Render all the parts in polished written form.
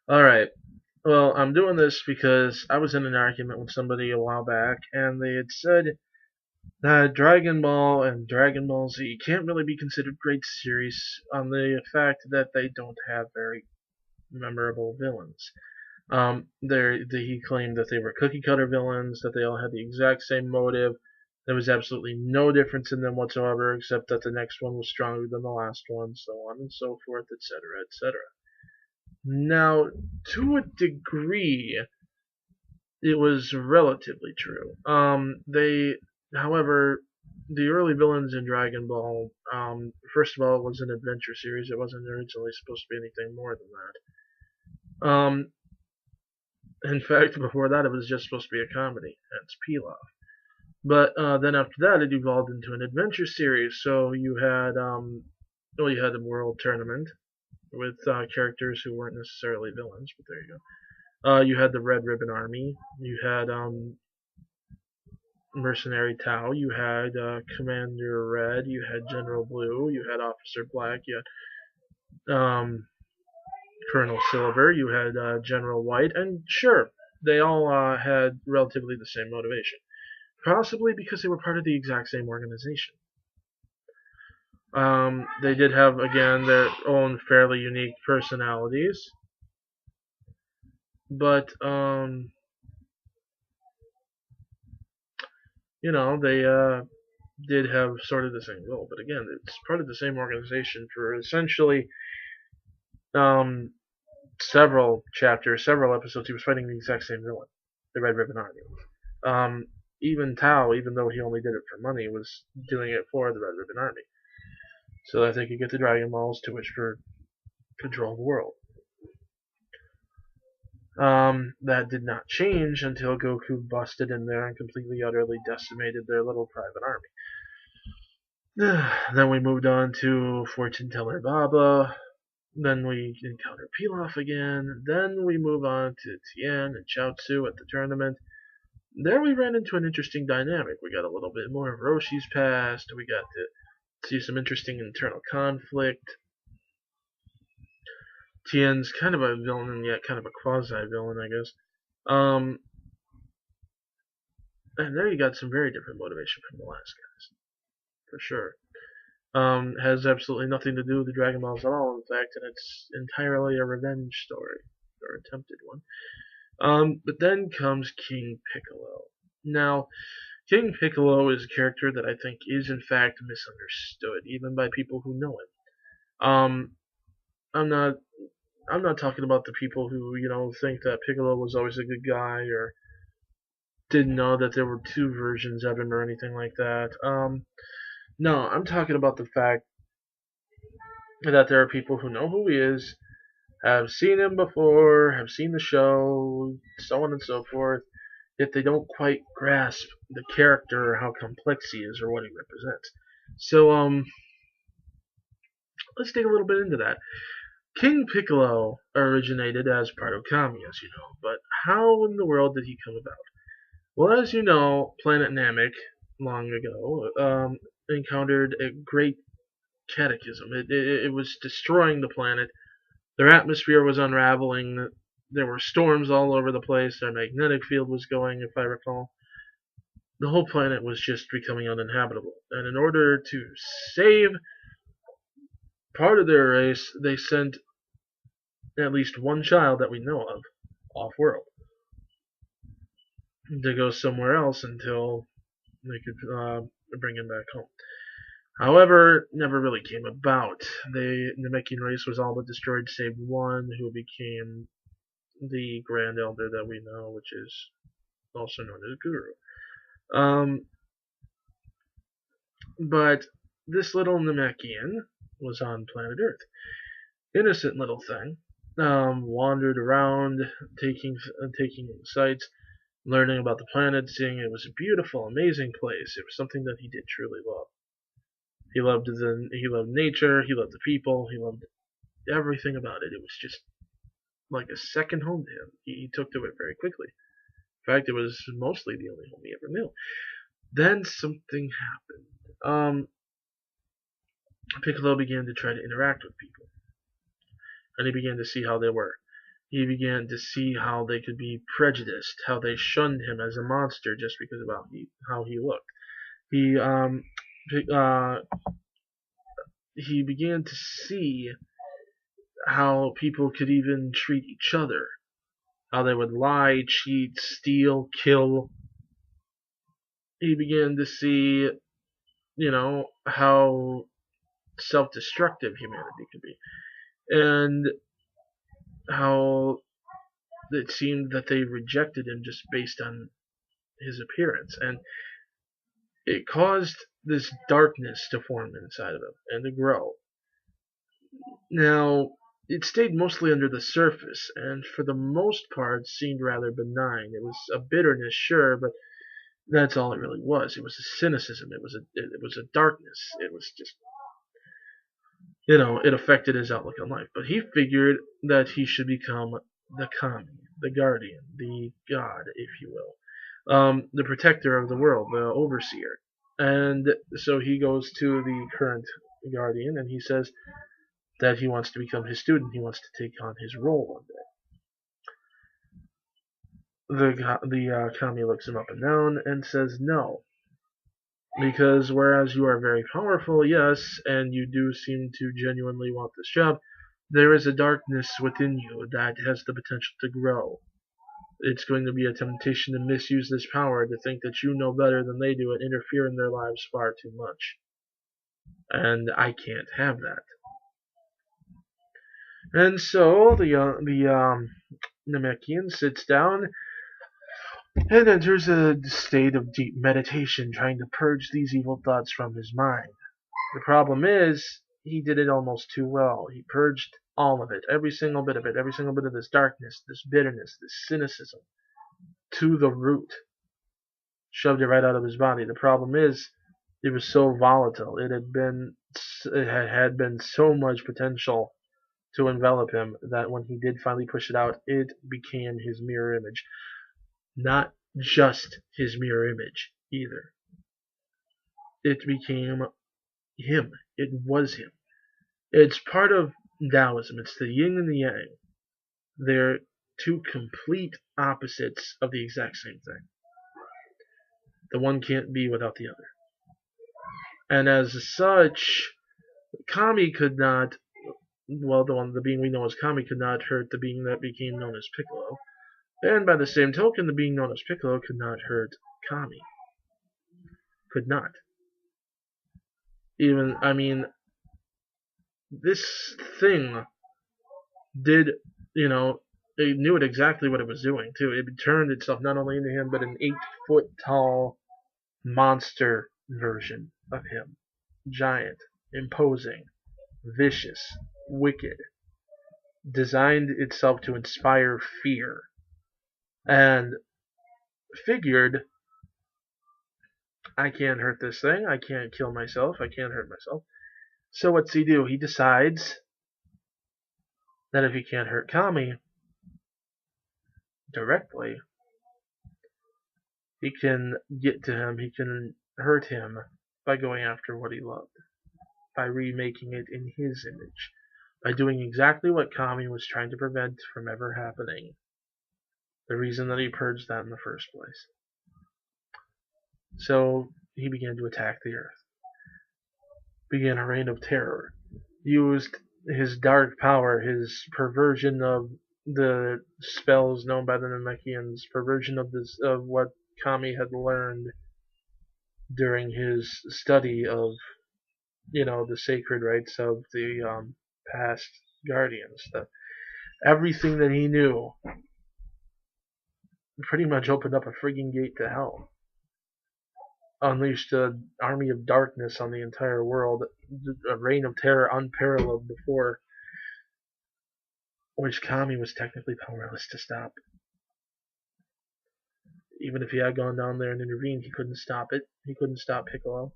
Alright, well, I'm doing this because I was in an argument with somebody a while back, and they had said that Dragon Ball and Dragon Ball Z can't really be considered great series on the fact that they don't have very memorable villains. He claimed that they were cookie cutter villains, that they all had the exact same motive. There was absolutely no difference in them whatsoever, except that the next one was stronger than the last one, so on and so forth, etc., etc. Now, to a degree, it was relatively true. However, the early villains in Dragon Ball, first of all, it was an adventure series. It wasn't originally supposed to be anything more than that. In fact, before that, it was just supposed to be a comedy, hence Pilaf. But then after that, it evolved into an adventure series. So you had the World Tournament with characters who weren't necessarily villains, but there you go. You had the Red Ribbon Army. You had Mercenary Tau. You had Commander Red. You had General Blue. You had Officer Black. You had Colonel Silver. You had General White. And sure, they all had relatively the same motivation. Possibly because they were part of the exact same organization. They did have, again, their own fairly unique personalities. But, they did have sort of the same goal. But again, it's part of the same organization for essentially um, several chapters, several episodes. He was fighting the exact same villain, the Red Ribbon Army. Even Tao, even though he only did it for money, was doing it for the Red Ribbon Army, so that they could get the Dragon Balls to which for control the world. That did not change until Goku busted in there and completely, utterly decimated their little private army. Then we moved on to Fortune Teller Baba. Then we encounter Pilaf again. Then we move on to Tien and Chaozu at the tournament. There we ran into an interesting dynamic. We got a little bit more of Roshi's past. We got to see some interesting internal conflict. Tien's kind of a villain and yet kind of a quasi-villain, I guess. Um, and there you got some very different motivation from the last guys, for sure. Has absolutely nothing to do with the Dragon Balls at all, in fact, and it's entirely a revenge story, or attempted one. But then comes King Piccolo. Now, King Piccolo is a character that I think is in fact misunderstood, even by people who know him. I'm not I'm not talking about the people who, think that Piccolo was always a good guy or didn't know that there were two versions of him or anything like that. No, I'm talking about the fact that there are people who know who he is, have seen him before, have seen the show, so on and so forth, yet they don't quite grasp the character or how complex he is or what he represents. So, let's dig a little bit into that. King Piccolo originated as part of Kami, as you know, but how in the world did he come about? Well, as you know, Planet Namek, long ago, encountered a great cataclysm. It was destroying the planet. Their atmosphere was unraveling. There were storms all over the place. Their magnetic field was going, if I recall. The whole planet was just becoming uninhabitable. And in order to save part of their race, they sent at least one child that we know of off world to go somewhere else until they could bring him back home. However, never really came about. The Namekian race was all but destroyed, save one, who became the Grand Elder that we know, which is also known as Guru. But this little Namekian was on planet Earth. Innocent little thing. Wandered around, taking sights, learning about the planet, seeing it was a beautiful, amazing place. It was something that he did truly love. He loved nature, he loved the people, he loved everything about it. It was just like a second home to him. He took to it very quickly. In fact, it was mostly the only home he ever knew. Then something happened. Piccolo began to try to interact with people, and he began to see how they were. he began to see how they could be prejudiced, how they shunned him as a monster just because of how he looked. He uh, he began to see how people could even treat each other, how they would lie, cheat, steal, kill. He began to see, how self-destructive humanity could be, and how it seemed that they rejected him just based on his appearance, and it caused this darkness to form inside of him and to grow. Now, it stayed mostly under the surface, and for the most part seemed rather benign. It was a bitterness, sure, but that's all it really was. It was a cynicism. It was a darkness. It was just, it affected his outlook on life. But he figured that he should become the kami, the guardian, the god, if you will, the protector of the world, the overseer. And so he goes to the current guardian and he says that he wants to become his student. He wants to take on his role one day. The kami looks him up and down and says no. Because whereas you are very powerful, yes, and you do seem to genuinely want this job, there is a darkness within you that has the potential to grow. It's going to be a temptation to misuse this power, to think that you know better than they do and interfere in their lives far too much. And I can't have that. And so the Namekian sits down and enters a state of deep meditation, trying to purge these evil thoughts from his mind. The problem is, he did it almost too well. He purged all of it, every single bit of it, every single bit of this darkness, this bitterness, this cynicism, to the root. Shoved it right out of his body. The problem is, it was so volatile. It had been so much potential to envelop him that when he did finally push it out, it became his mirror image. Not just his mirror image, either. It became him. It was him. It's part of Taoism. It's the yin and the yang. They're two complete opposites of the exact same thing. The one can't be without the other. And as such, Kami could not, the being we know as Kami could not hurt the being that became known as Piccolo. And by the same token, the being known as Piccolo could not hurt Kami. Could not. This thing did, it knew exactly what it was doing, too. It turned itself not only into him, but an 8-foot tall monster version of him. Giant, imposing, vicious, wicked. Designed itself to inspire fear. And figured, I can't hurt this thing, I can't kill myself, I can't hurt myself. So what's he do? He decides that if he can't hurt Kami directly, he can get to him, he can hurt him by going after what he loved, by remaking it in his image, by doing exactly what Kami was trying to prevent from ever happening. The reason that he purged that in the first place. So he began to attack the earth. Began a reign of terror. Used his dark power, his perversion of the spells known by the Namekians, perversion of what Kami had learned during his study of, the sacred rites of the past guardians. Everything that he knew pretty much opened up a frigging gate to hell. Unleashed an army of darkness on the entire world, a reign of terror unparalleled before, which Kami was technically powerless to stop. Even if he had gone down there and intervened, he couldn't stop it. He couldn't stop Piccolo,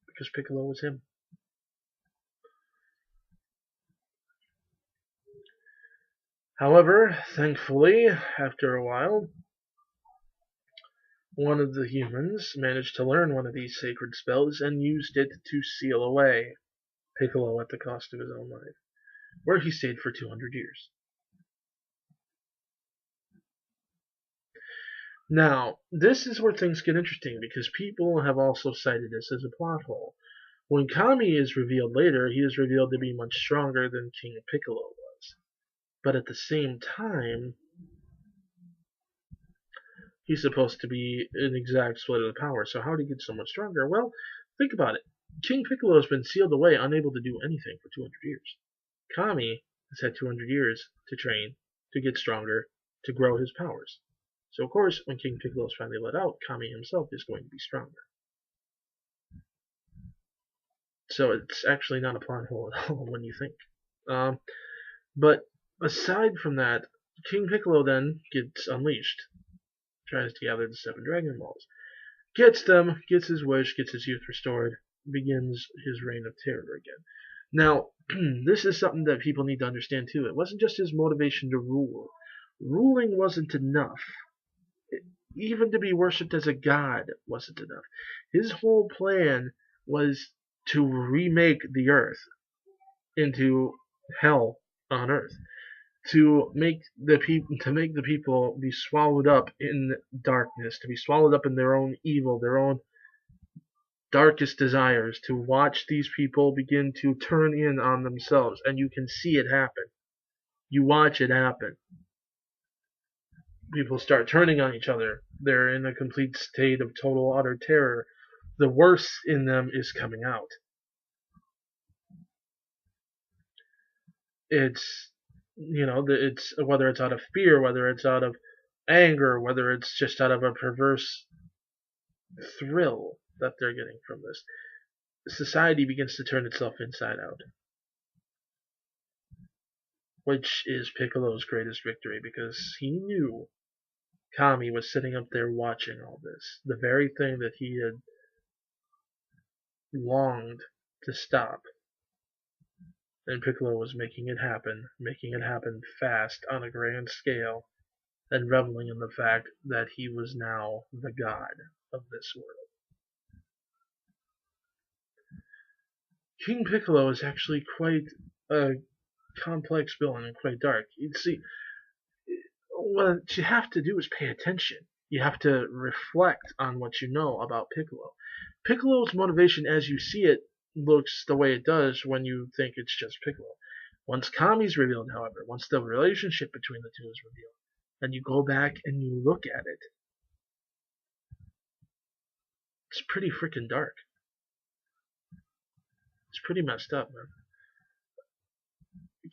because Piccolo was him. However, thankfully, after a while, one of the humans managed to learn one of these sacred spells and used it to seal away Piccolo at the cost of his own life, where he stayed for 200 years. Now, this is where things get interesting because people have also cited this as a plot hole. When Kami is revealed later, he is revealed to be much stronger than King Piccolo was. But at the same time, he's supposed to be an exact split of the power. So how did he get so much stronger? Well, think about it. King Piccolo has been sealed away, unable to do anything for 200 years. Kami has had 200 years to train, to get stronger, to grow his powers. So of course, when King Piccolo is finally let out, Kami himself is going to be stronger. So it's actually not a plot hole at all when you think. But aside from that, King Piccolo then gets unleashed, tries to gather the 7 Dragon Balls, gets them, gets his wish, gets his youth restored, begins his reign of terror again. Now, this is something that people need to understand too. It wasn't just his motivation to rule. Ruling wasn't enough. Even to be worshipped as a god wasn't enough. His whole plan was to remake the earth into hell on earth, to make the people be swallowed up in darkness, to be swallowed up in their own evil, their own darkest desires, to watch these people begin to turn in on themselves, and you can see it happen. You watch it happen. People start turning on each other. They're in a complete state of total utter terror. The worst in them is coming out. It's it's whether it's out of fear, whether it's out of anger, whether it's just out of a perverse thrill that they're getting from this. Society begins to turn itself inside out, which is Piccolo's greatest victory because he knew Kami was sitting up there watching all this, the very thing that he had longed to stop. And Piccolo was making it happen fast on a grand scale, and reveling in the fact that he was now the god of this world. King Piccolo is actually quite a complex villain and quite dark. You see, what you have to do is pay attention. You have to reflect on what you know about Piccolo. Piccolo's motivation as you see it looks the way it does when you think it's just Piccolo. Once Kami's revealed, however, once the relationship between the two is revealed, and you go back and you look at it, it's pretty freaking dark. It's pretty messed up, man.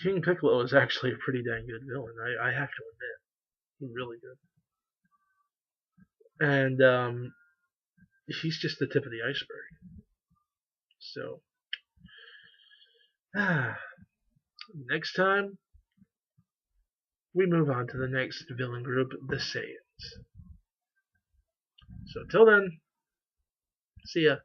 King Piccolo is actually a pretty dang good villain, I have to admit. Really good. And he's just the tip of the iceberg. So, next time, we move on to the next villain group, the Saiyans. So, till then, see ya.